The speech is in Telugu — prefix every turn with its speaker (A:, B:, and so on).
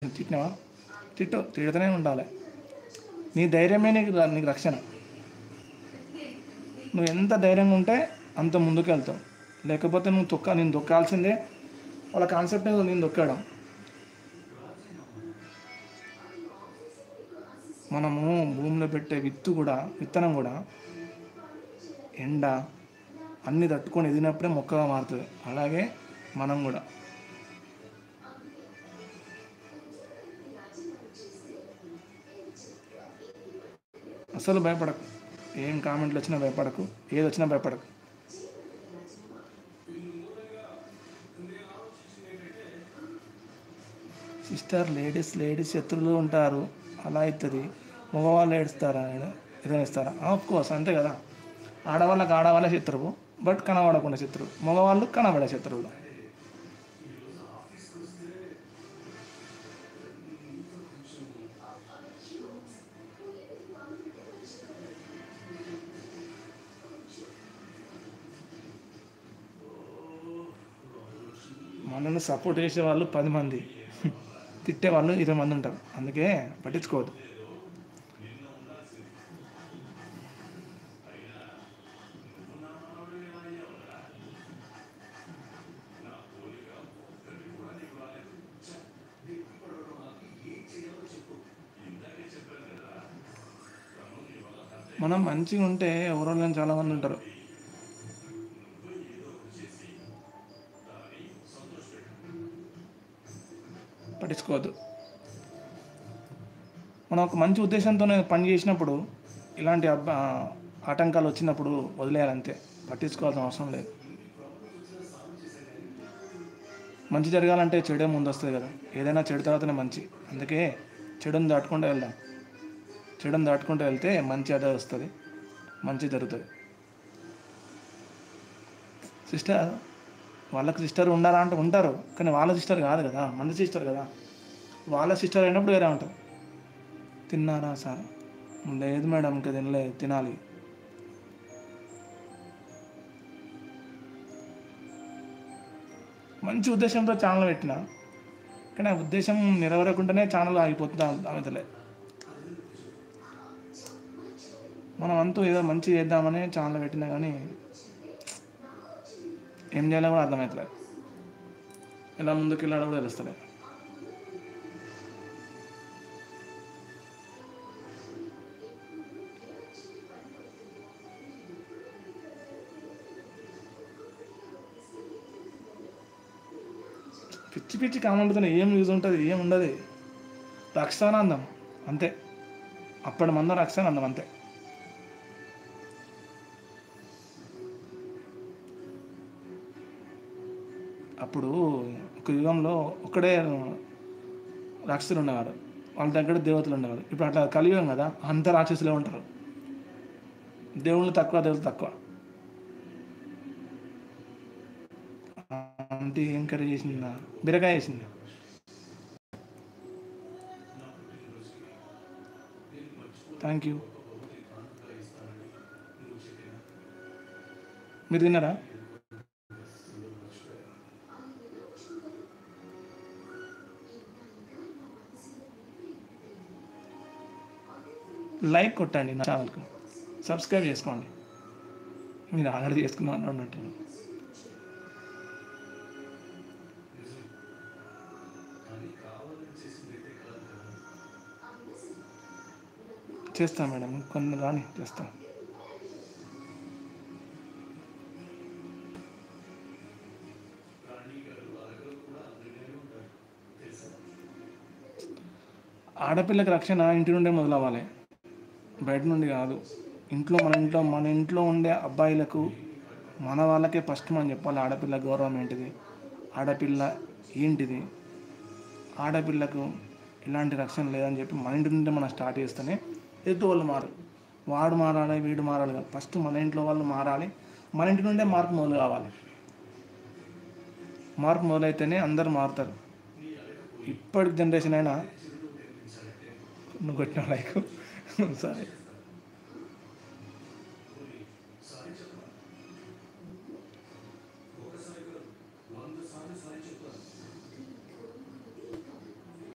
A: తిట్టినావా? తిడుతూనే ఉండాలి. నీ ధైర్యమే నీకు రక్షణ. నువ్వు ఎంత ధైర్యంగా ఉంటే అంత ముందుకు వెళ్తావు. లేకపోతే నేను తొక్కాల్సిందే. వాళ్ళ కాన్సెప్ట్ నేను తొక్కడం. మనము భూమిలో పెట్టే విత్తనం కూడా ఎండ అన్నీ తట్టుకొని ఎదిగినప్పుడే మొక్కగా మారుతుంది. అలాగే మనం కూడా. అసలు భయపడకు. ఏం కామెంట్లు వచ్చినా భయపడకు, ఏది వచ్చినా భయపడకు. సిస్టర్, లేడీస్ శత్రువులు ఉంటారు, అలా అవుతుంది. మగవాళ్ళు ఏడుస్తారా? ఏదైనా ఇస్తారా? ఆఫ్కోర్స్ అంతే కదా. ఆడవాళ్ళే శత్రువు, బట్ కనబడకుండా శత్రువు. మగవాళ్ళు కనబడే శత్రువులు. మనల్ని సపోర్ట్ చేసే వాళ్ళు 10 మంది, తిట్టే వాళ్ళు 20 మంది ఉంటారు. అందుకే పట్టించుకోవద్దు. మనం మంచిగా ఉంటే ఎవరోళ్ళని చాలామంది ఉంటారు. పట్టించుకోవద్దు. మనం ఒక మంచి ఉద్దేశంతోనే పని చేసినప్పుడు ఇలాంటి ఆటంకాలు వచ్చినప్పుడు వదిలేయాలంతే. పట్టించుకోవాల్సిన అవసరం లేదు. మంచి జరగాలంటే చెడే ముందు వస్తుంది కదా. ఏదైనా చెడు తర్వాతనే మంచి. అందుకే చెడుని దాటుకుంటూ వెళ్దాం. చెడుని దాటుకుంటూ వెళ్తే మంచి అదే వస్తుంది, మంచి జరుగుతుంది. సిస్టర్, వాళ్ళకి సిస్టర్ ఉండాలా అంటే ఉంటారు, కానీ వాళ్ళ సిస్టర్ కాదు కదా, మన సిస్టర్ కదా. వాళ్ళ సిస్టర్ అయినప్పుడు వేరే ఉంటారు. తిన్నారా సార్? లేదు మేడం, ఇంకా తినలేదు, తినాలి. మంచి ఉద్దేశంతో ఛానల్ పెట్టిన, కానీ ఆ ఉద్దేశం నెరవేరకుండానే ఛానల్ ఆగిపోతుంది. ఆమెతలే మనం అంతూ ఏదో మంచి చేద్దామని ఛానల్ పెట్టినా కానీ ఏం చేయాలో కూడా అర్థమవుతలేదు. ఎలా ముందుకు వెళ్ళాడో కూడా తెలుస్తలేదు. పిచ్చి కామెంట్తోనే ఏం యూజ్ ఉంటుంది? ఏం ఉండదు. రక్షానందం అంతే. అప్పటి మందం రక్షానందం అంతే. అప్పుడు ఒక యుగంలో ఒక్కడే రాక్షసులు ఉండేవారు, వాళ్ళ దగ్గర దేవతలు ఉండేవారు. ఇప్పుడు అట్లా కలియుగం కదా, అంత రాక్షసులే ఉంటారు. దేవుళ్ళు తక్కువ, దేవతలు తక్కువ. అంటే ఏం కర్రీ చేసిందా? బీరకాయ చేసింది. Thank you. మీరు తిన్నారా? లైక్ కొట్టండి నా ఛానల్కి, సబ్స్క్రైబ్ చేసుకోండి. మీరు ఆల్రెడీ చేసుకున్నాను అన్నట్టు. చేస్తాను మేడం, కొన్ని రాని చేస్తాను. ఆడపిల్లకి రక్షణ ఇంటి నుండే మొదలవ్వాలి, బయట నుండి కాదు. మన ఇంట్లో ఉండే అబ్బాయిలకు, మన వాళ్ళకే ఫస్ట్ మనం చెప్పాలి ఆడపిల్ల గౌరవం ఏంటిది, ఆడపిల్ల ఏంటిది, ఆడపిల్లకు ఇలాంటి రక్షణ లేదని చెప్పి మన ఇంటి నుండి మనం స్టార్ట్ చేస్తేనే ఎదుటి వాళ్ళు వాడు మారాలి, వీడు మారాలి కాదు. ఫస్ట్ మన ఇంట్లో వాళ్ళు మారాలి. మన ఇంటి నుండే మార్పు మొదలు కావాలి. మార్పు మొదలైతేనే అందరూ మారుతారు. ఇప్పటి జనరేషన్ అయినా నువ్వు కొట్టిన లైక్ సరే.